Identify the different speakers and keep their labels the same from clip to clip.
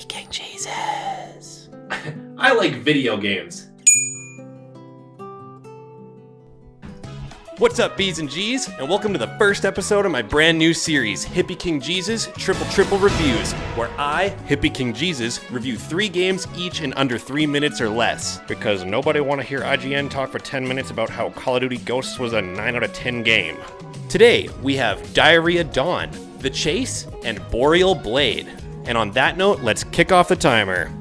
Speaker 1: Hippie King Jesus.
Speaker 2: I like video games.
Speaker 1: What's up, B's and G's, and welcome to the first episode of my brand new series, Hippie King Jesus Triple Reviews, where I, Hippie King Jesus, review 3 games each in under 3 minutes or less. Because nobody want to hear IGN talk for 10 minutes about how Call of Duty Ghosts was a 9 out of 10 game. Today, we have Diarrhea Don, The Chase, and Boreal Blade. And on that note, let's kick off the timer.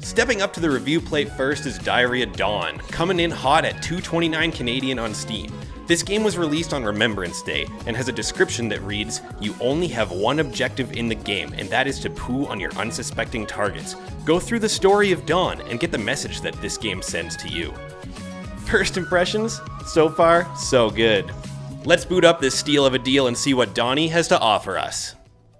Speaker 1: Stepping up to the review plate first is Diarrhea Don, coming in hot at $2.29 Canadian on Steam. This game was released on Remembrance Day and has a description that reads, "You only have one objective in the game, and that is to poo on your unsuspecting targets. Go through the story of Dawn and get the message that this game sends to you." First impressions? So far, so good. Let's boot up this steal of a deal and see what Donnie has to offer us.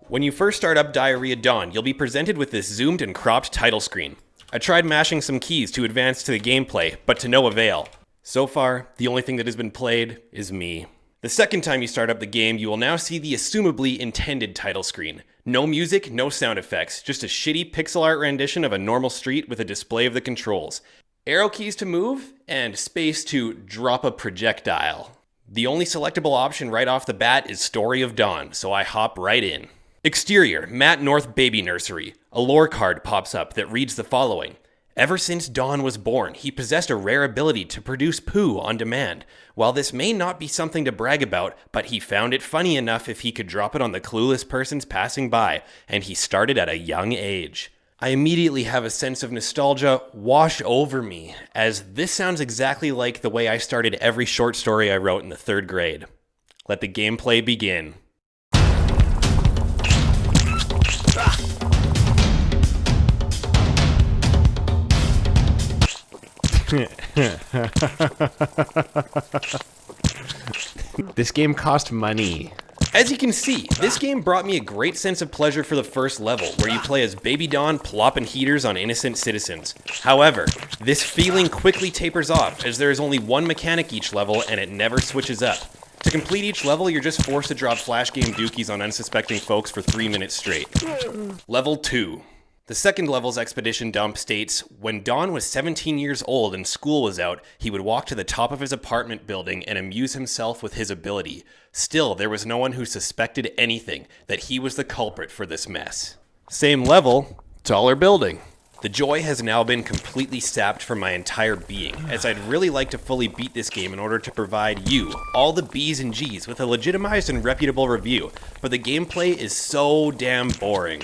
Speaker 1: When you first start up Diarrhea Dawn, you'll be presented with this zoomed and cropped title screen. I tried mashing some keys to advance to the gameplay, but to no avail. So far, the only thing that has been played is me. The second time you start up the game, you will now see the assumably intended title screen. No music, no sound effects, just a shitty pixel art rendition of a normal street with a display of the controls. Arrow keys to move, and space to drop a projectile. The only selectable option right off the bat is Story of Dawn, so I hop right in. Exterior, Matt North Baby Nursery. A lore card pops up that reads the following. Ever since Dawn was born, he possessed a rare ability to produce poo on demand. While this may not be something to brag about, but he found it funny enough if he could drop it on the clueless persons passing by, and he started at a young age. I immediately have a sense of nostalgia wash over me, as this sounds exactly like the way I started every short story I wrote in the 3rd grade. Let the gameplay begin. This game cost money. As you can see, this game brought me a great sense of pleasure for the first level, where you play as Baby Dawn plopping heaters on innocent citizens. However, this feeling quickly tapers off, as there is only one mechanic each level and it never switches up. To complete each level, you're just forced to drop flash game dookies on unsuspecting folks for 3 minutes straight. Level 2. The second level's expedition dump states, when Dawn was 17 years old and school was out, he would walk to the top of his apartment building and amuse himself with his ability. Still, there was no one who suspected anything, that he was the culprit for this mess. Same level, taller building. The joy has now been completely sapped from my entire being, as I'd really like to fully beat this game in order to provide you, all the B's and G's, with a legitimized and reputable review, but the gameplay is so damn boring.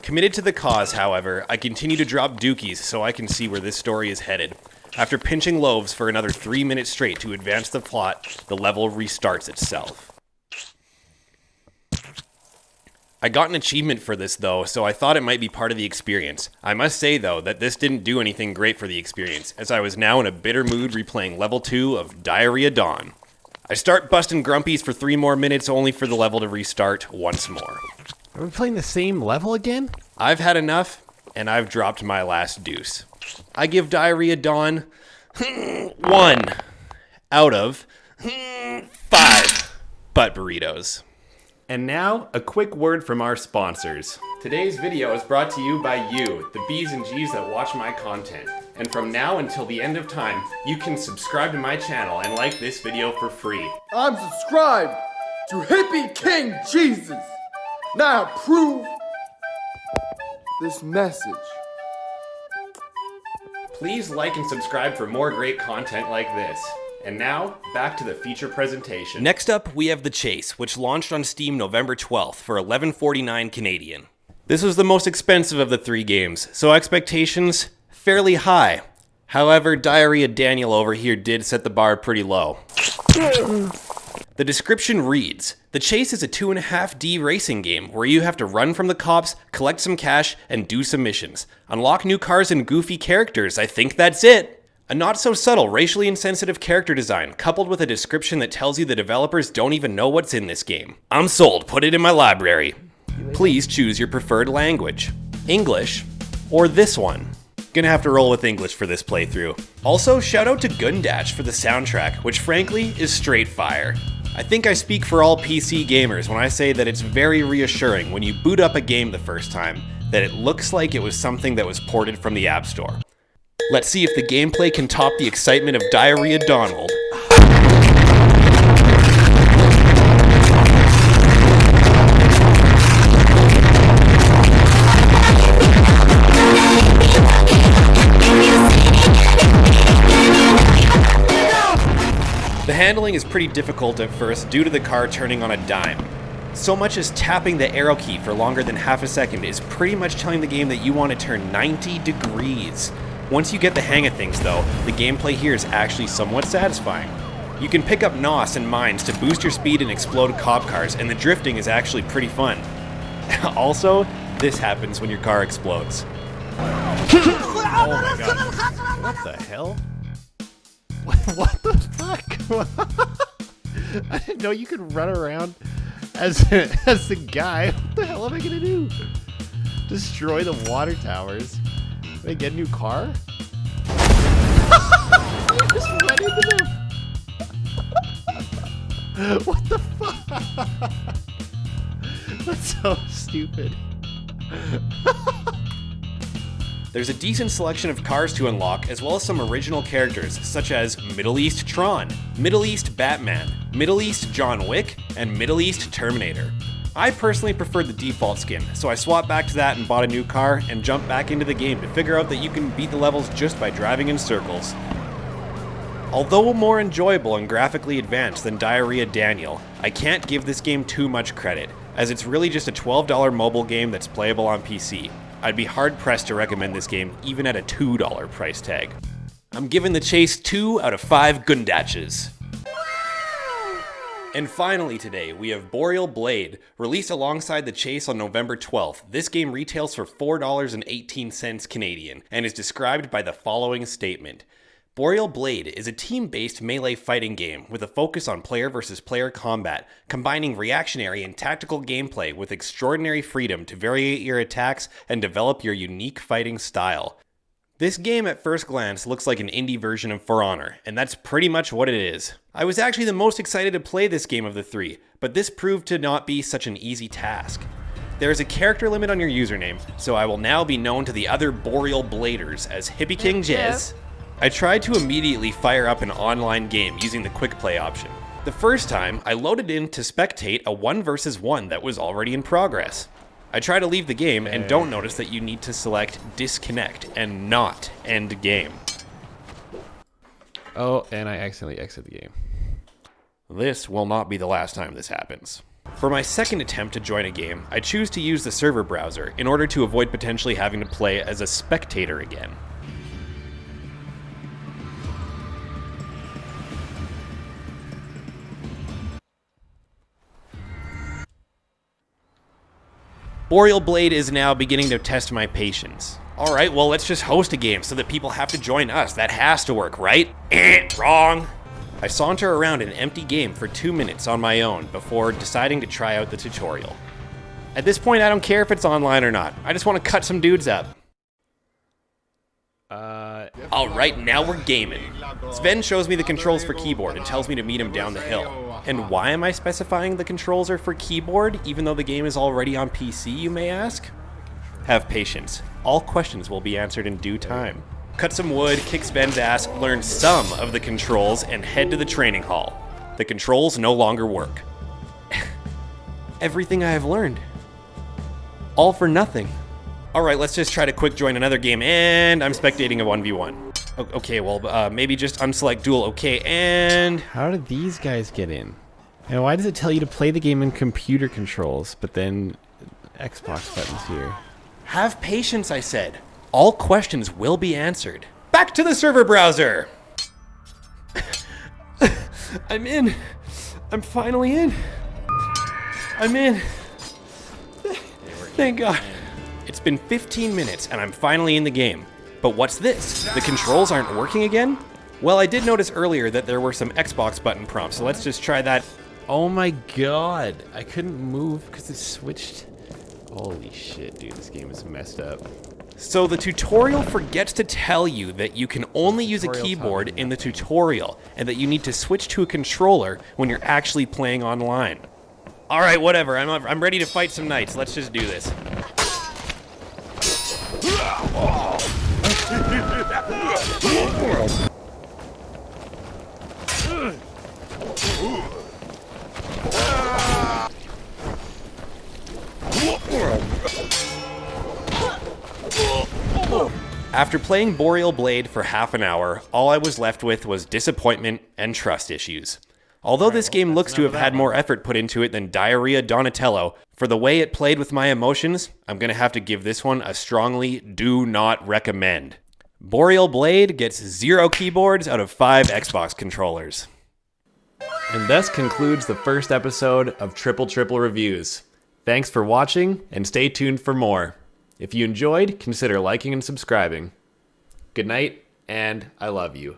Speaker 1: Committed to the cause, however, I continue to drop dookies so I can see where this story is headed. After pinching loaves for another 3 minutes straight to advance the plot, the level restarts itself. I got an achievement for this though, so I thought it might be part of the experience. I must say though that this didn't do anything great for the experience, as I was now in a bitter mood replaying level 2 of Diarrhea Dawn. I start busting grumpies for 3 more minutes only for the level to restart once more.
Speaker 3: Are we playing the same level again?
Speaker 1: I've had enough, and I've dropped my last deuce. I give Diarrhea Dawn 1 out of 5 butt burritos. And now, a quick word from our sponsors. Today's video is brought to you by you, the B's and G's that watch my content. And from now until the end of time, you can subscribe to my channel and like this video for free.
Speaker 4: I'm subscribed to Hippie King Jesus. Now prove this message.
Speaker 1: Please like and subscribe for more great content like this. And now, back to the feature presentation. Next up, we have The Chase, which launched on Steam November 12th for $11.49 Canadian. This was the most expensive of the 3 games, so expectations fairly high. However, Diarrhea Daniel over here did set the bar pretty low. The description reads, The Chase is a 2.5D racing game where you have to run from the cops, collect some cash, and do some missions. Unlock new cars and goofy characters, I think that's it. A not-so-subtle, racially insensitive character design, coupled with a description that tells you the developers don't even know what's in this game. I'm sold, put it in my library. Please choose your preferred language. English, or this one. Gonna have to roll with English for this playthrough. Also, shout out to Gundatch for the soundtrack, which frankly is straight fire. I think I speak for all PC gamers when I say that it's very reassuring when you boot up a game the first time that it looks like it was something that was ported from the App Store. Let's see if the gameplay can top the excitement of Diarrhea Don. The handling is pretty difficult at first due to the car turning on a dime. So much as tapping the arrow key for longer than half a second is pretty much telling the game that you want to turn 90 degrees. Once you get the hang of things though, the gameplay here is actually somewhat satisfying. You can pick up NOS and mines to boost your speed and explode cop cars, and the drifting is actually pretty fun. Also, this happens when your car explodes.
Speaker 3: Oh my god. What the hell? What the fuck? I didn't know you could run around as the guy. What the hell am I gonna do? Destroy the water towers? Did I get a new car? You just went into them. What the fuck? That's so stupid.
Speaker 1: There's a decent selection of cars to unlock, as well as some original characters, such as Middle East Tron, Middle East Batman, Middle East John Wick, and Middle East Terminator. I personally preferred the default skin, so I swapped back to that and bought a new car and jumped back into the game to figure out that you can beat the levels just by driving in circles. Although more enjoyable and graphically advanced than Diarrhea Daniel, I can't give this game too much credit, as it's really just a $12 mobile game that's playable on PC. I'd be hard-pressed to recommend this game even at a $2 price tag. I'm giving the chase 2 out of 5 Gundaches. And finally today, we have Boreal Blade, released alongside the chase on November 12th. This game retails for $4.18 Canadian, and is described by the following statement. Boreal Blade is a team-based melee fighting game with a focus on player versus player combat, combining reactionary and tactical gameplay with extraordinary freedom to variate your attacks and develop your unique fighting style. This game at first glance looks like an indie version of For Honor, and that's pretty much what it is. I was actually the most excited to play this game of the three, but this proved to not be such an easy task. There is a character limit on your username, so I will now be known to the other Boreal Bladers as Hippie King Jizz. I tried to immediately fire up an online game using the quick play option. The first time, I loaded in to spectate a 1 versus 1 that was already in progress. I try to leave the game and don't notice that you need to select disconnect and not end game.
Speaker 3: Oh, and I accidentally exit the game.
Speaker 1: This will not be the last time this happens. For my second attempt to join a game, I choose to use the server browser in order to avoid potentially having to play as a spectator again. Boreal Blade is now beginning to test my patience. Alright, well let's just host a game so that people have to join us. That has to work, right? Wrong! I saunter around an empty game for 2 minutes on my own before deciding to try out the tutorial. At this point, I don't care if it's online or not. I just want to cut some dudes up. Alright, now we're gaming. Sven shows me the controls for keyboard and tells me to meet him down the hill. And why am I specifying the controls are for keyboard, even though the game is already on PC, you may ask? Have patience. All questions will be answered in due time. Cut some wood, kick Sven's ass, learn some of the controls, and head to the training hall. The controls no longer work. Everything I have learned. All for nothing. Alright, let's just try to quick join another game, and I'm spectating a 1v1. Okay, well, maybe just unselect duel, okay, and...
Speaker 3: How did these guys get in? And why does it tell you to play the game in computer controls, but then Xbox buttons here?
Speaker 1: Have patience, I said. All questions will be answered. Back to the server browser! I'm in. I'm finally in. I'm in. Thank God. It's been 15 minutes and I'm finally in the game. But what's this? The controls aren't working again? Well, I did notice earlier that there were some Xbox button prompts, so let's just try that.
Speaker 3: Oh my God. I couldn't move because it switched. Holy shit, dude. This game is messed up.
Speaker 1: So the tutorial forgets to tell you that you can only use a keyboard in the tutorial and that you need to switch to a controller when you're actually playing online. All right, whatever. I'm ready to fight some knights. Let's just do this. After playing Boreal Blade for half an hour, all I was left with was disappointment and trust issues. Although this game looks to have had more effort put into it than Diarrhea Donatello, for the way it played with my emotions, I'm going to have to give this one a strongly do not recommend. Boreal Blade gets 0 keyboards out of 5 Xbox controllers. And thus concludes the first episode of Triple Reviews. Thanks for watching, and stay tuned for more. If you enjoyed, consider liking and subscribing. Good night, and I love you.